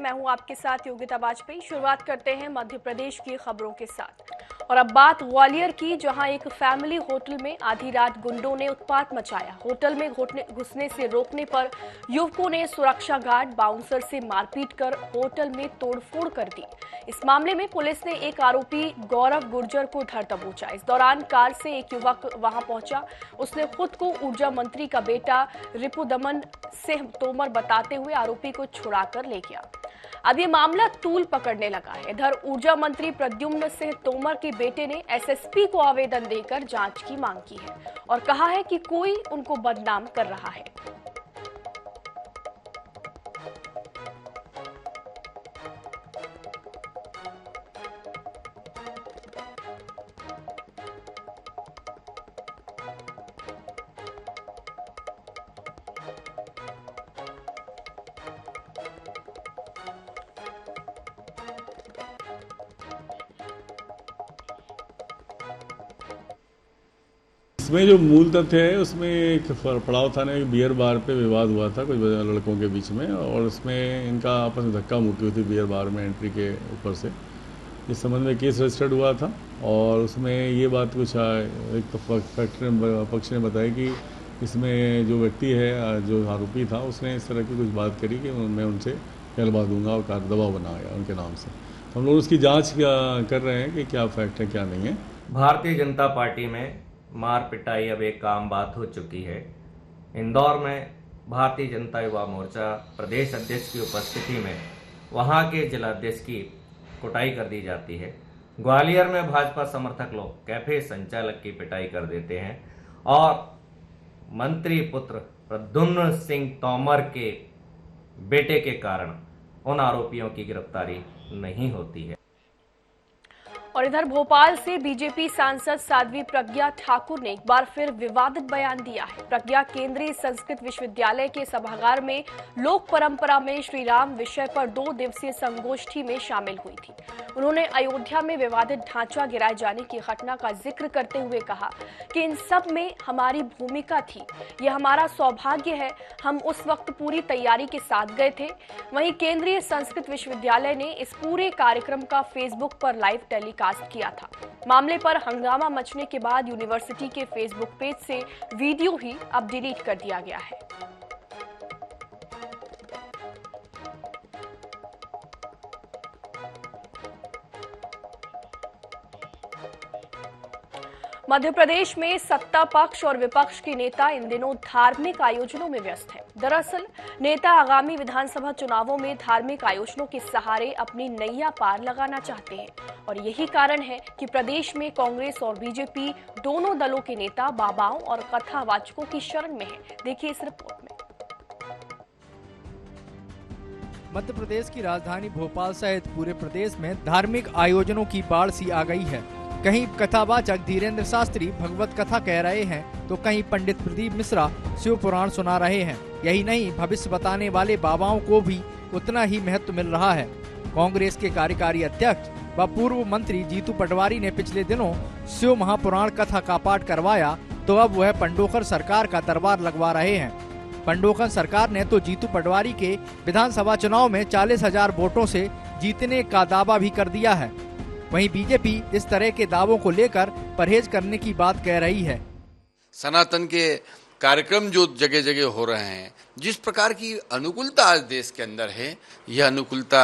मैं हूं आपके साथ योगिता वाजपेयी। शुरुआत करते हैं मध्य प्रदेश की खबरों के साथ। और अब बात ग्वालियर की, जहां एक फैमिली होटल में आधी रात गुंडों ने उत्पात मचाया। होटल में घुसने से रोकने पर युवकों ने सुरक्षा गार्ड बाउंसर से मारपीट कर होटल में तोड़फोड़ कर दी। इस मामले में पुलिस ने एक आरोपी गौरव गुर्जर को धर दबोचा। इस दौरान कार से एक युवक वहां पहुंचा। उसने खुद को ऊर्जा मंत्री का बेटा रिपुदमन सिंह तोमर बताते हुए आरोपी को छुड़ाकर ले गया। अब ये मामला तूल पकड़ने लगा है। इधर ऊर्जा मंत्री प्रद्युम्न सिंह तोमर के बेटे ने एसएसपी को आवेदन देकर जांच की मांग की है और कहा है कि कोई उनको बदनाम कर रहा है। इसमें जो मूल तथ्य है उसमें एक पड़ाव थाने में बियर बार पे विवाद हुआ था कुछ लड़कों के बीच में, और उसमें इनका आपस में धक्का मुक्की हुई थी बियर बार में एंट्री के ऊपर से। इस संबंध में केस रजिस्टर्ड हुआ था और उसमें ये बात कुछ एक तो पक्ष ने बताया कि इसमें जो व्यक्ति है, जो आरोपी था, उसने इस तरह की कुछ बात करी कि मैं उनसे कहलवा दूंगा और दबाव बनाया उनके नाम से। तो हम लोग उसकी जाँच कर रहे हैं कि क्या फैक्ट है क्या नहीं है। भारतीय जनता पार्टी में मार पिटाई अब एक आम बात हो चुकी है। इंदौर में भारतीय जनता युवा मोर्चा प्रदेश अध्यक्ष की उपस्थिति में वहां के जिलाध्यक्ष की कुटाई कर दी जाती है। ग्वालियर में भाजपा समर्थक लोग कैफे संचालक की पिटाई कर देते हैं और मंत्री पुत्र प्रद्युम्न सिंह तोमर के बेटे के कारण उन आरोपियों की गिरफ्तारी नहीं होती है। और इधर भोपाल से बीजेपी सांसद साध्वी प्रज्ञा ठाकुर ने एक बार फिर विवादित बयान दिया है। प्रज्ञा केंद्रीय संस्कृत विश्वविद्यालय के सभागार में लोक परंपरा में श्री राम विषय पर 2 दिवसीय संगोष्ठी में शामिल हुई थी। उन्होंने अयोध्या में विवादित ढांचा गिराए जाने की घटना का जिक्र करते हुए कहा कि इन सब में हमारी भूमिका थी, यह हमारा सौभाग्य है, हम उस वक्त पूरी तैयारी के साथ गए थे। वहीं केंद्रीय संस्कृत विश्वविद्यालय ने इस पूरे कार्यक्रम का फेसबुक पर लाइव टेलीकास्ट किया था। मामले पर हंगामा मचने के बाद यूनिवर्सिटी के फेसबुक पेज से वीडियो ही अब डिलीट कर दिया गया है। मध्य प्रदेश में सत्ता पक्ष और विपक्ष के नेता इन दिनों धार्मिक आयोजनों में व्यस्त हैं। दरअसल नेता आगामी विधानसभा चुनावों में धार्मिक आयोजनों के सहारे अपनी नैया पार लगाना चाहते हैं और यही कारण है कि प्रदेश में कांग्रेस और बीजेपी दोनों दलों के नेता बाबाओं और कथावाचकों की शरण में हैं। देखिए इस रिपोर्ट में। मध्य प्रदेश की राजधानी भोपाल सहित पूरे प्रदेश में धार्मिक आयोजनों की बाढ़ सी आ गई है। कहीं कथावाचक धीरेन्द्र शास्त्री भगवत कथा कह रहे हैं तो कहीं पंडित प्रदीप मिश्रा शिव पुराण सुना रहे हैं। यही नहीं, भविष्य बताने वाले बाबाओं को भी उतना ही महत्व मिल रहा है। कांग्रेस के कार्यकारी अध्यक्ष व पूर्व मंत्री जीतू पटवारी ने पिछले दिनों शिव महापुराण कथा का पाठ करवाया तो अब वह पंडोखर सरकार का दरबार लगवा रहे हैं। पंडोखर सरकार ने तो जीतू पटवारी के विधानसभा चुनाव में 40,000 वोटों से जीतने का दावा भी कर दिया है। वहीं बीजेपी इस तरह के दावों को लेकर परहेज करने की बात कह रही है। सनातन के कार्यक्रम जो जगह जगह हो रहे हैं, जिस प्रकार की अनुकूलता आज देश के अंदर है, यह अनुकूलता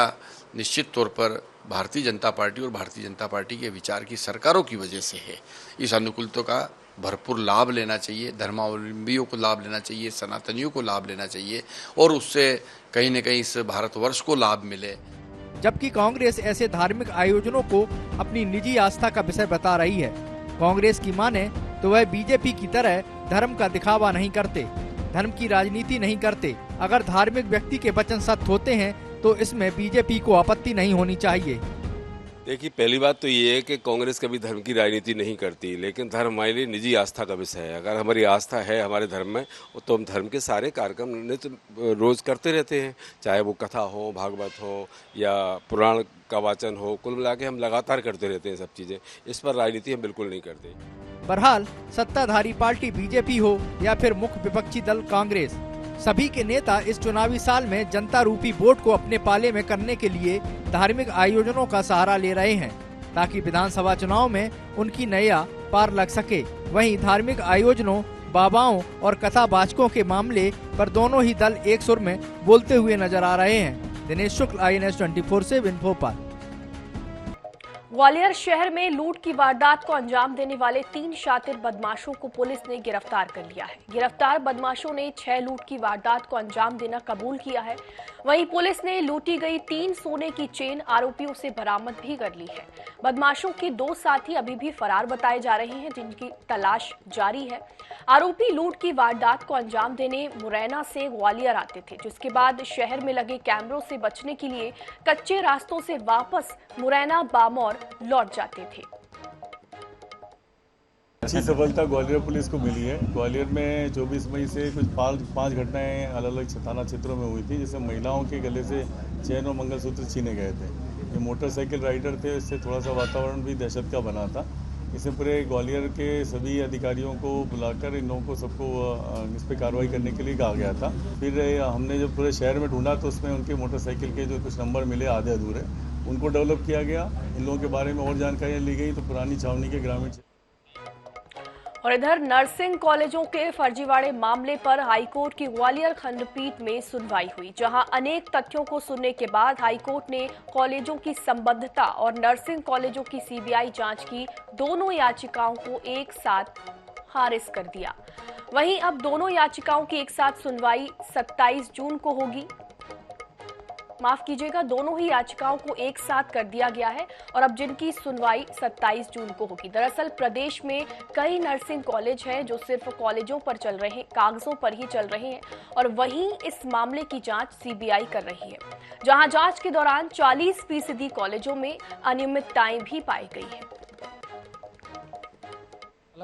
निश्चित तौर पर भारतीय जनता पार्टी और भारतीय जनता पार्टी के विचार की सरकारों की वजह से है। इस अनुकूलता का भरपूर लाभ लेना चाहिए, धर्मावलंबियों को लाभ लेना चाहिए, सनातनियों को लाभ लेना चाहिए और उससे कहीं न कहीं इस भारतवर्ष को लाभ मिले। जबकि कांग्रेस ऐसे धार्मिक आयोजनों को अपनी निजी आस्था का विषय बता रही है। कांग्रेस की माने तो वह बीजेपी की तरह धर्म का दिखावा नहीं करते, धर्म की राजनीति नहीं करते। अगर धार्मिक व्यक्ति के वचन सत्य होते हैं तो इसमें बीजेपी को आपत्ति नहीं होनी चाहिए। देखिए, पहली बात तो ये है कि कांग्रेस कभी धर्म की राजनीति नहीं करती, लेकिन धर्म हमारे लिए निजी आस्था का विषय है। अगर हमारी आस्था है हमारे धर्म में तो हम धर्म के सारे कार्यक्रम नित्य रोज करते रहते हैं, चाहे वो कथा हो, भागवत हो या पुराण का वाचन हो। कुल मिला के हम लगातार करते रहते हैं सब चीज़ें। इस पर राजनीति हम बिल्कुल नहीं करते। बहरहाल सत्ताधारी पार्टी बीजेपी हो या फिर मुख्य विपक्षी दल कांग्रेस, सभी के नेता इस चुनावी साल में जनता रूपी वोट को अपने पाले में करने के लिए धार्मिक आयोजनों का सहारा ले रहे हैं ताकि विधानसभा चुनाव में उनकी नैया पार लग सके। वहीं धार्मिक आयोजनों, बाबाओं और कथावाचकों के मामले पर दोनों ही दल एक सुर में बोलते हुए नजर आ रहे हैं। दिनेश शुक्ल, INS 24/7 भोपाल। ग्वालियर शहर में लूट की वारदात को अंजाम देने वाले 3 शातिर बदमाशों को पुलिस ने गिरफ्तार कर लिया है। गिरफ्तार बदमाशों ने 6 लूट की वारदात को अंजाम देना कबूल किया है। वहीं पुलिस ने लूटी गई 3 सोने की चेन आरोपियों से बरामद भी कर ली है। बदमाशों के 2 साथी अभी भी फरार बताए जा रहे हैं, जिनकी तलाश जारी है। आरोपी लूट की वारदात को अंजाम देने मुरैना से ग्वालियर आते थे, जिसके बाद शहर में लगे कैमरों से बचने के लिए कच्चे रास्तों से वापस मुरैना बामौर लौट जाते थे। अच्छी सफलता ग्वालियर पुलिस को मिली है। ग्वालियर में 24 मई से कुछ 5 घटनाएं अलग अलग थाना क्षेत्रों में हुई थी, जिसमें महिलाओं के गले से चैन और मंगलसूत्र छीने गए थे। ये मोटरसाइकिल राइडर थे, इससे थोड़ा सा वातावरण भी दहशत का बना था। इससे पूरे ग्वालियर के सभी अधिकारियों को बुलाकर इन लोगों को सबको इस पर कार्रवाई करने के लिए कहा गया था। फिर हमने जब पूरे शहर में ढूंढा तो उसमें उनके मोटरसाइकिल के जो कुछ नंबर मिले आधे अधूरे, उनको डेवलप किया गया। इन लोगों के बारे में और जानकारियाँ ली गई तो पुरानी छावनी के ग्रामीण। और इधर नर्सिंग कॉलेजों के फर्जीवाड़े मामले पर हाईकोर्ट की ग्वालियर खंडपीठ में सुनवाई हुई, जहां अनेक तथ्यों को सुनने के बाद हाईकोर्ट ने कॉलेजों की संबद्धता और नर्सिंग कॉलेजों की CBI जांच की दोनों याचिकाओं को एक साथ खारिज कर दिया। वहीं अब दोनों याचिकाओं की एक साथ सुनवाई 27 जून को होगी। माफ कीजिएगा, दोनों ही याचिकाओं को एक साथ कर दिया गया है और अब जिनकी सुनवाई 27 जून को होगी। दरअसल प्रदेश में कई नर्सिंग कॉलेज हैं जो सिर्फ कॉलेजों पर चल रहे हैं, कागजों पर ही चल रहे हैं, और वहीं इस मामले की जांच CBI कर रही है, जहां जांच के दौरान 40% कॉलेजों में अनियमितताएं भी पाई गई है।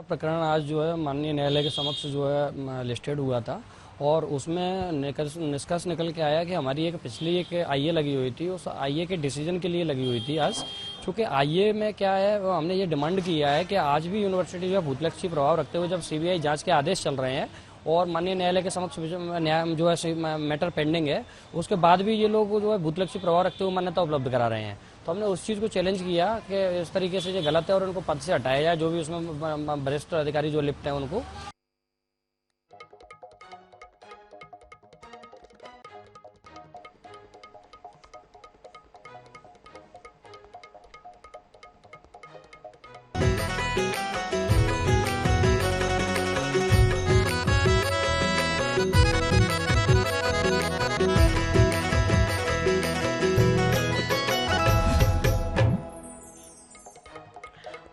प्रकरण आज जो है माननीय न्यायालय के समक्ष जो है लिस्टेड हुआ था और उसमें निष्कर्ष निकल के आया कि हमारी एक पिछली एक IA लगी हुई थी, उस IA के डिसीजन के लिए लगी हुई थी आज। चूँकि IA में क्या है, वो हमने ये डिमांड किया है कि आज भी यूनिवर्सिटी जो है भूतलक्षी प्रभाव रखते हुए जब CBI जांच के आदेश चल रहे हैं और माननीय न्यायालय के समक्ष न्याय जो है मैटर पेंडिंग है, उसके बाद भी ये लोग जो है भूतलक्षी प्रभाव रखते हुए मान्यता उपलब्ध करा रहे हैं। तो हमने उस चीज़ को चैलेंज किया कि इस तरीके से ये गलत है और उनको पद से हटाया जाए, जो भी उसमें वरिष्ठ अधिकारी जो लिप्त हैं उनको।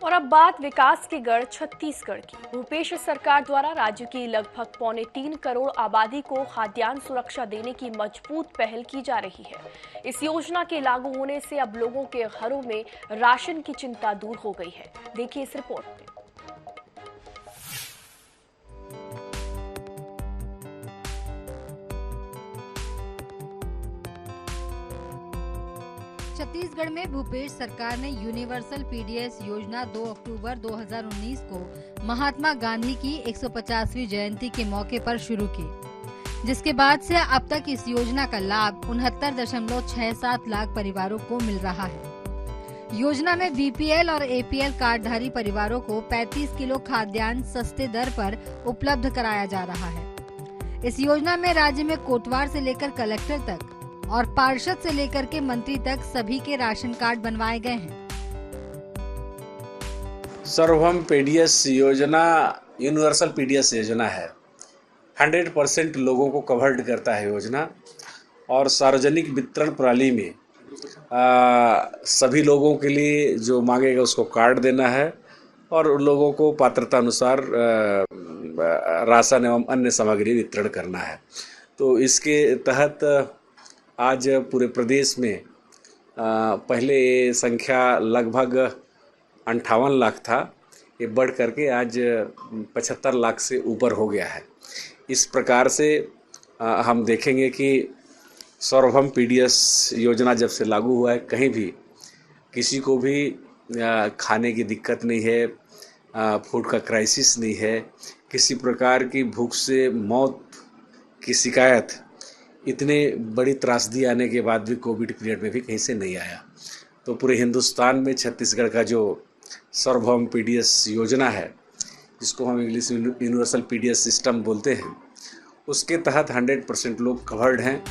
और अब बात विकास के गढ़ छत्तीसगढ़ की। भूपेश सरकार द्वारा राज्य की लगभग 3.25 करोड़ आबादी को खाद्यान्न सुरक्षा देने की मजबूत पहल की जा रही है। इस योजना के लागू होने से अब लोगों के घरों में राशन की चिंता दूर हो गई है। देखिए इस रिपोर्ट में। छत्तीसगढ़ में भूपेश सरकार ने यूनिवर्सल PDS योजना 2 अक्टूबर 2019 को महात्मा गांधी की 150वीं जयंती के मौके पर शुरू की, जिसके बाद से अब तक इस योजना का लाभ 69.67 लाख परिवारों को मिल रहा है। योजना में BPL और APL कार्डधारी परिवारों को 35 किलो खाद्यान्न सस्ते दर पर उपलब्ध कराया जा रहा है। इस योजना में राज्य में कोटवार से लेकर कलेक्टर तक और पार्षद से लेकर के मंत्री तक सभी के राशन कार्ड बनवाए गए हैं। सर्वभौम PDS योजना यूनिवर्सल PDS योजना है। 100% लोगों को कवर्ड करता है योजना और सार्वजनिक वितरण प्रणाली में सभी लोगों के लिए जो मांगेगा उसको कार्ड देना है और उन लोगों को पात्रता अनुसार राशन एवं अन्य सामग्री वितरण करना है। तो इसके तहत आज पूरे प्रदेश में पहले ये संख्या लगभग 58 लाख था, ये बढ़ करके आज 75 लाख से ऊपर हो गया है। इस प्रकार से हम देखेंगे कि सर्वभौम PDS योजना जब से लागू हुआ है, कहीं भी किसी को भी खाने की दिक्कत नहीं है, फूड का क्राइसिस नहीं है, किसी प्रकार की भूख से मौत की शिकायत इतने बड़ी त्रासदी आने के बाद भी कोविड पीरियड में भी कहीं से नहीं आया। तो पूरे हिंदुस्तान में छत्तीसगढ़ का जो सार्वभौम पीडीएस योजना है, जिसको हम इंग्लिश में यूनिवर्सल पीडीएस सिस्टम बोलते हैं, उसके तहत 100% लोग कवर्ड हैं।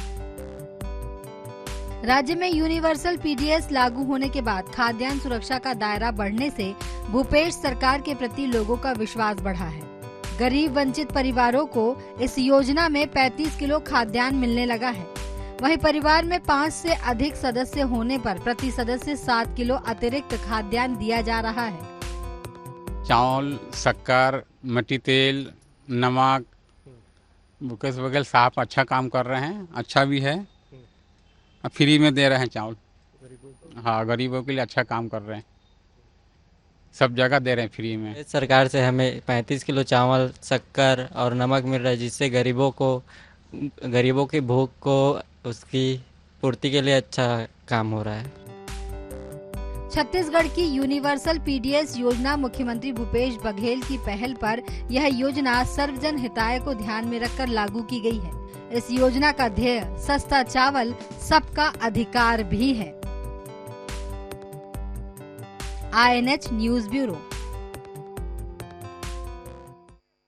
राज्य में यूनिवर्सल पीडीएस लागू होने के बाद खाद्यान्न सुरक्षा का दायरा बढ़ने से भूपेश सरकार के प्रति लोगों का विश्वास बढ़ा है। गरीब वंचित परिवारों को इस योजना में 35 किलो खाद्यान्न मिलने लगा है। वहीं परिवार में 5 से अधिक सदस्य होने पर प्रति सदस्य 7 किलो अतिरिक्त खाद्यान्न दिया जा रहा है। चावल, शक्कर, मट्टी तेल, नमक, मुकेश बघेल साहब अच्छा काम कर रहे हैं, अच्छा भी है। फ्री में दे रहे हैं चावल, हाँ गरीबों के लिए अच्छा काम कर रहे हैं, सब जगह दे रहे हैं फ्री में। सरकार से हमें 35 किलो चावल, शक्कर और नमक मिल रहा है, जिससे गरीबों की भूख को उसकी पूर्ति के लिए अच्छा काम हो रहा है। छत्तीसगढ़ की यूनिवर्सल पीडीएस योजना मुख्यमंत्री भूपेश बघेल की पहल पर यह योजना सर्वजन हिताय को ध्यान में रखकर लागू की गई है। इस योजना का ध्येय सस्ता चावल सबका अधिकार भी है। INH news bureau.